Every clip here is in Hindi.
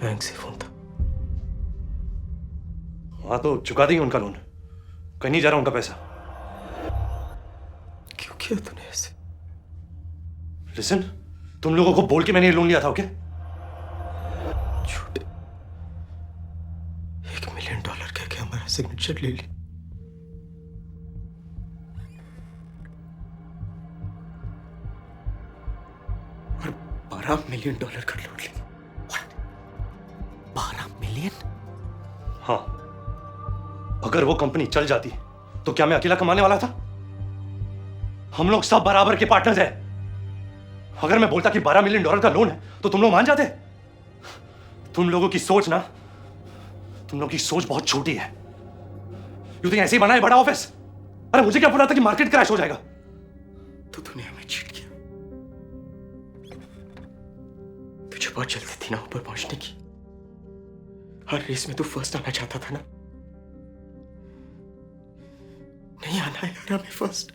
बैंक से फोन था। हाँ तो चुका देंगे उनका लोन, कहीं नहीं जा रहा उनका पैसा। क्यों किया तूने ऐसे? लिसन, तुम लोगों को बोल के मैंने ये लोन लिया था, ओके? झूठ। $1 मिलियन कह के हमारा सिग्नेचर ले ली। और $12 मिलियन का लूट ली। What? 12 मिलियन? हाँ, अगर वो कंपनी चल जाती तो क्या मैं अकेला कमाने वाला था? हम लोग सब बराबर के पार्टनर्स हैं। अगर मैं बोलता कि $12 मिलियन का लोन है तो तुम लोग मान जाते? तुम लोगों की सोच ना, तुम लोगों की सोच बहुत छोटी है। यू थिंक ऐसे ही बना है बड़ा ऑफिस? अरे मुझे क्या पता था कि मार्केट क्रैश हो जाएगा? तो तूने हमें चीट किया। तुझे बहुत जल्दी थी ना ऊपर पहुंचने की। हर रेस में तू फर्स्ट आना चाहता था ना? नहीं आना है यार हमें फर्स्ट।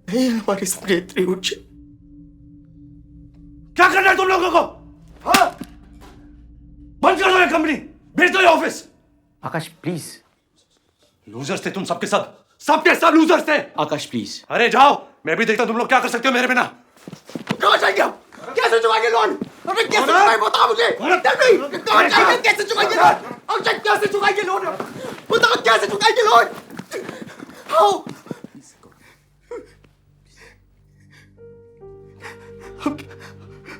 नहीं है हमारी स्प्रेड उठ। क्या करना है तुम लोगों को? हाँ? बंद कर दो ये कंपनी, भेज दो ये ऑफिस। Akash please. लूजर्स थे तुम सबके सब, सबके सब लूजर्स थे। आकाश प्लीज। अरे जाओ, मैं भी देखता हूं तुम लोग क्या कर सकते हो मेरे बिना। कहाँ जाएंगे आप? कैसे चुकाएंगे लोन? अबे कैसे चुकाएंगे बता मुझे। कहाँ जाएंगे? कैसे चुकाएंगे लोन? अक्षय कैसे चुकाएंगे लोन? बताओ कैसे चुकाएंगे लोन? हाउ?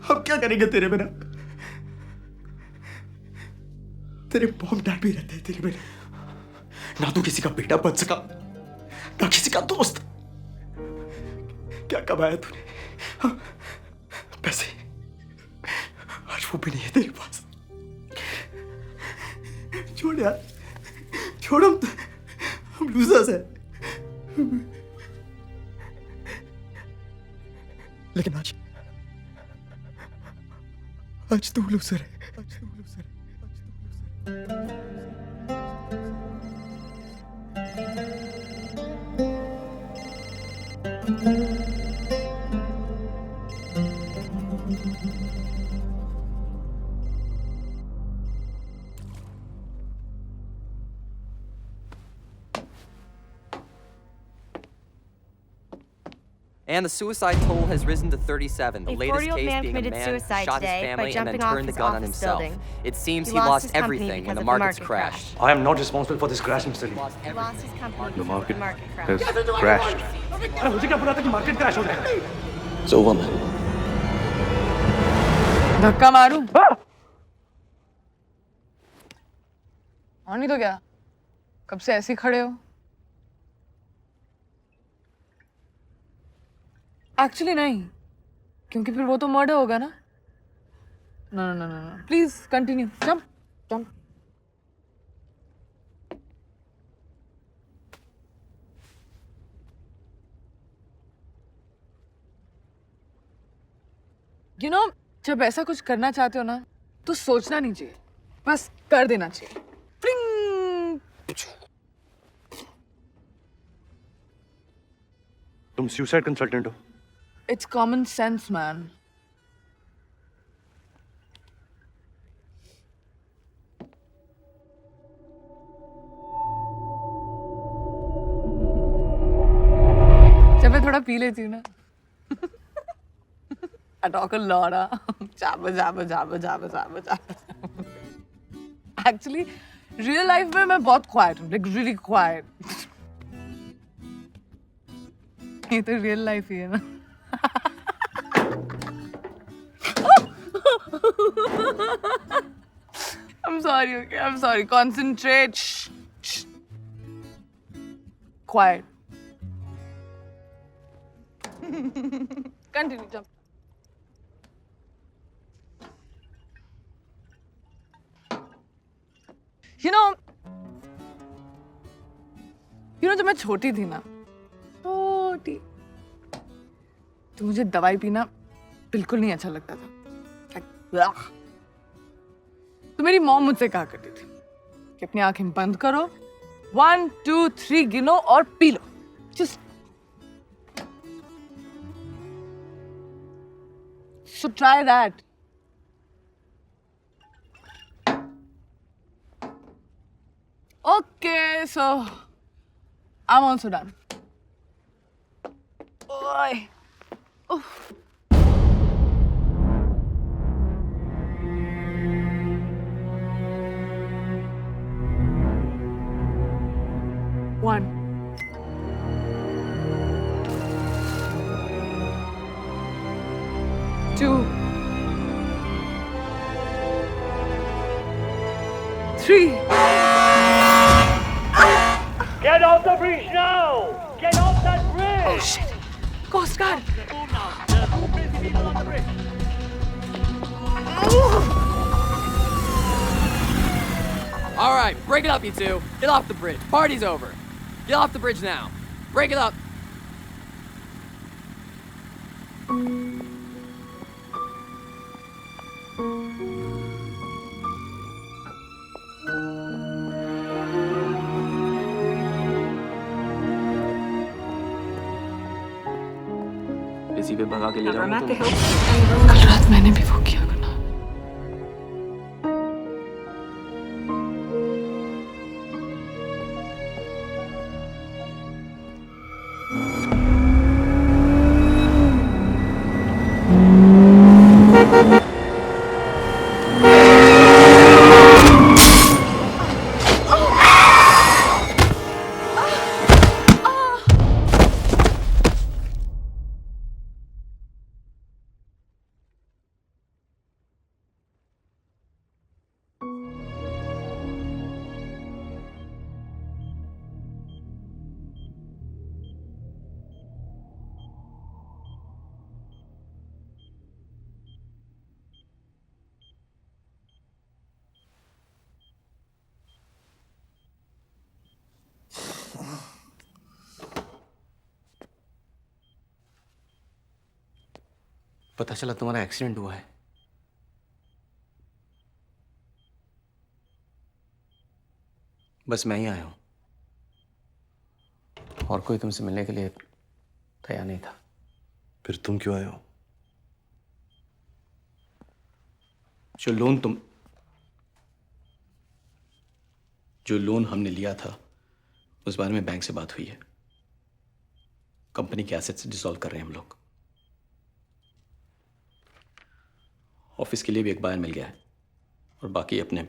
हम क्या करेंगे तेरे बिना? तेरे मॉम डैड भी रहते हैं तेरे बिना। ना तू किसी का बेटा बन सका, ना किसी का दोस्त। क्या कमाया तूने? हाँ? पैसे आज वो भी नहीं है तेरे पास। छोड़ यार, छोड़। हम लूजर्स हैं। लेकिन आज तू लूजर है। आज तू लूजर है। And the suicide toll has risen to 37. The A latest 40-year-old case man being a committed man suicide shot his today by family and then jumping off turned the his gun on office himself. building. It seems He he lost lost his company everything when because the of the markets market crashed. I am not responsible for this crash, Mr. Lee. He lost his company The because of the market market crash. has crashed. अरे मुझे क्या पता था कि मार्केट क्रैश हो जाएगा? It's over, man. धक्का मारूं? और नहीं तो क्या? कब से ऐसे ही खड़े हो? एक्चुअली नहीं, क्योंकि फिर वो तो मर्डर होगा ना। No no no no, please continue. Jump jump. You know, जब ऐसा कुछ करना चाहते हो ना तो सोचना नहीं चाहिए, बस कर देना चाहिए। फ्लिंग। तुम सुसाइड कंसल्टेंट हो? It's common sense, man. जब मैं थोड़ा पी लेती हूँ ना, I talk a lot. Jabba. Actually, real life में मैं बहुत quiet हूँ, like really quiet. ये तो real life ही है ना. I'm sorry, okay? I'm sorry. Concentrate. Shh. Quiet. Continue, jump. You know, जब मैं छोटी थी ना, छोटी, तो मुझे दवाई पीना बिल्कुल नहीं अच्छा लगता था। तो मेरी मॉम मुझसे कहा करती थी कि अपनी आंखें बंद करो, 1 2 3 गिनो और P low. Just so try that. Okay, so I'm also done. Oi. Oof. One. Two. Three. Get off the bridge now! Get off that bridge! Oh shit! Coast Guard! All right, break it up, you two. Get off the bridge. Party's over. Get off the bridge now. Break it up. इसी पे भगा के ले जाऊंगा तुम। कल रात मैंने भी वो किया गुनाह। पता चला तुम्हारा एक्सीडेंट हुआ है। बस मैं ही आया हूं और कोई तुमसे मिलने के लिए तैयार नहीं था। फिर तुम क्यों आए हो? जो लोन हमने लिया था उस बारे में बैंक से बात हुई है। कंपनी के एसेट्स डिसॉल्व कर रहे हैं हम लोग। ऑफिस के लिए भी एक बायर मिल गया है और बाकी अपने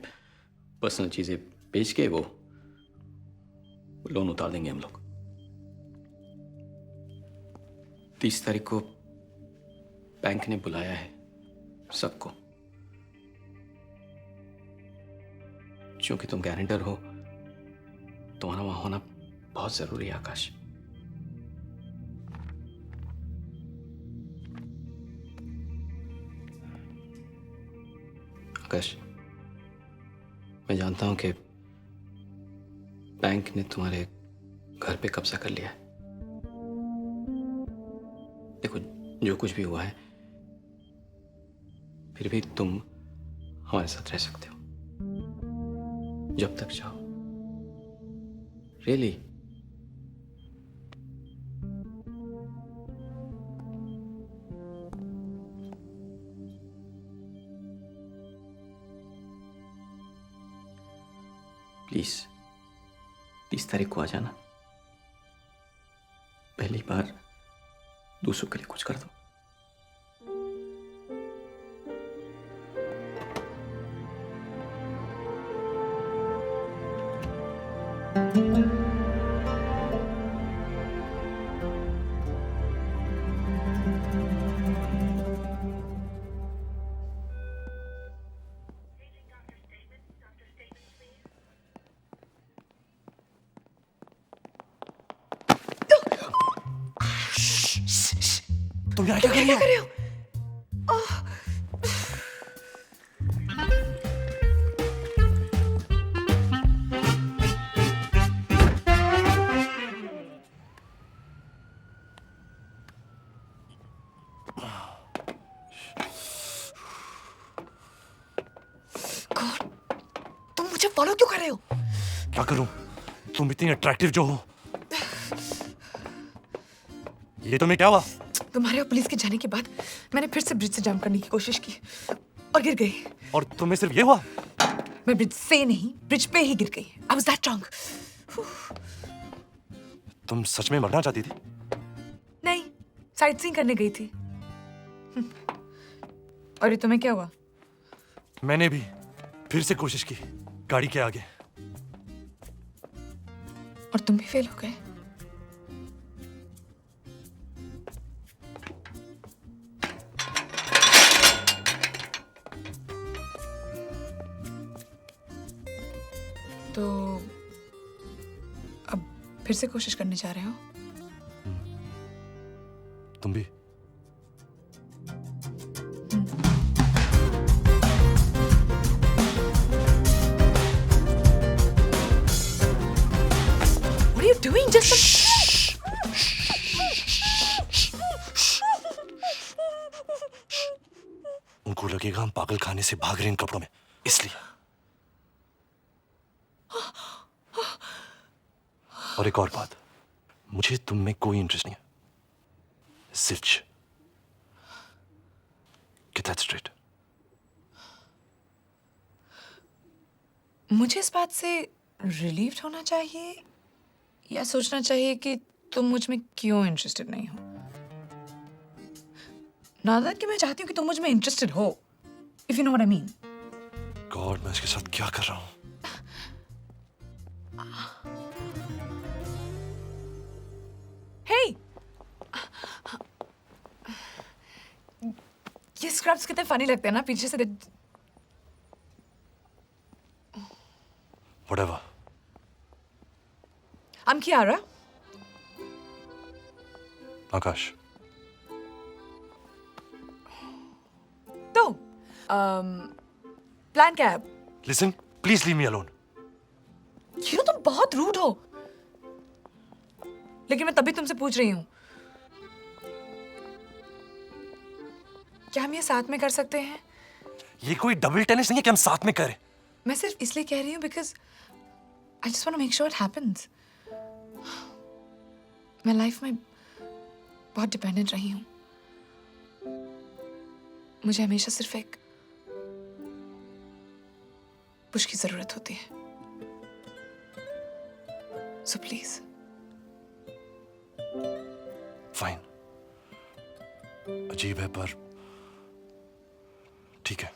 पर्सनल चीजें बेच के वो लोन उतार देंगे हम लोग। 30 तारीख को बैंक ने बुलाया है सबको। क्योंकि तुम गारंटर हो, तुम्हारा वहां होना बहुत जरूरी है आकाश। आकाश, मैं जानता हूं कि बैंक ने तुम्हारे घर पे कब्जा कर लिया है। देखो, जो कुछ भी हुआ है, फिर भी तुम हमारे साथ रह सकते हो जब तक चाहो। रियली प्लीज 30 तारीख को आ जाना। पहली बार दूसरों के लिए कुछ कर दो। तुम यहाँ क्या कर रही हो? तुम मुझे फॉलो क्यों कर रहे हो? क्या करूं? तुम इतनी अट्रैक्टिव जो हो। ये तुम्हें क्या हुआ? तुम्हारे और पुलिस के जाने के बाद मैंने फिर से ब्रिज से जंप करने की कोशिश की और गिर गई। और तुम्हें सिर्फ ये हुआ? मैं ब्रिज से नहीं, ब्रिज पे ही गिर गई। I was that drunk. तुम सच में मरना चाहती थी? नहीं, साइट सीइंग करने गई थी। और ये तुम्हें क्या हुआ? मैंने भी फिर से कोशिश की गाड़ी के आगे। और तुम भी फेल हो गए। तो अब फिर से कोशिश करने जा रहे हो? तुम भी? What are you doing? Just उनको लगेगा हम पागल खाने से भाग रहे हैं इन कपड़ों में, इसलिए। और एक और बात, मुझे तुम में कोई इंटरेस्ट नहीं है। Zilch. Get that straight. मुझे इस बात से रिलीव्ड होना चाहिए या सोचना चाहिए कि तुम मुझ में क्यों इंटरेस्टेड नहीं हो? नादर कि मैं चाहती हूँ कि तुम मुझ में इंटरेस्टेड हो, if you know what I mean. God, मैं इसके साथ क्या कर रहा हूँ? हे, ये स्क्रब्स कितने फनी लगते हैं ना पीछे से। Whatever. I'm Kiara. आकाश। तो प्लान क्या है? Listen, please leave me alone. तुम बहुत रूड हो। लेकिन मैं तभी तुमसे पूछ रही हूँ, क्या हम ये साथ में कर सकते हैं? ये कोई डबल टेनिस नहीं है कि हम साथ में करें। मैं सिर्फ इसलिए कह रही हूँ because I just want to make sure it happens. मैं लाइफ में बहुत डिपेंडेंट रही हूँ। मुझे हमेशा सिर्फ एक पुश की जरूरत होती है। So please. फाइन। अजीब है पर ठीक है।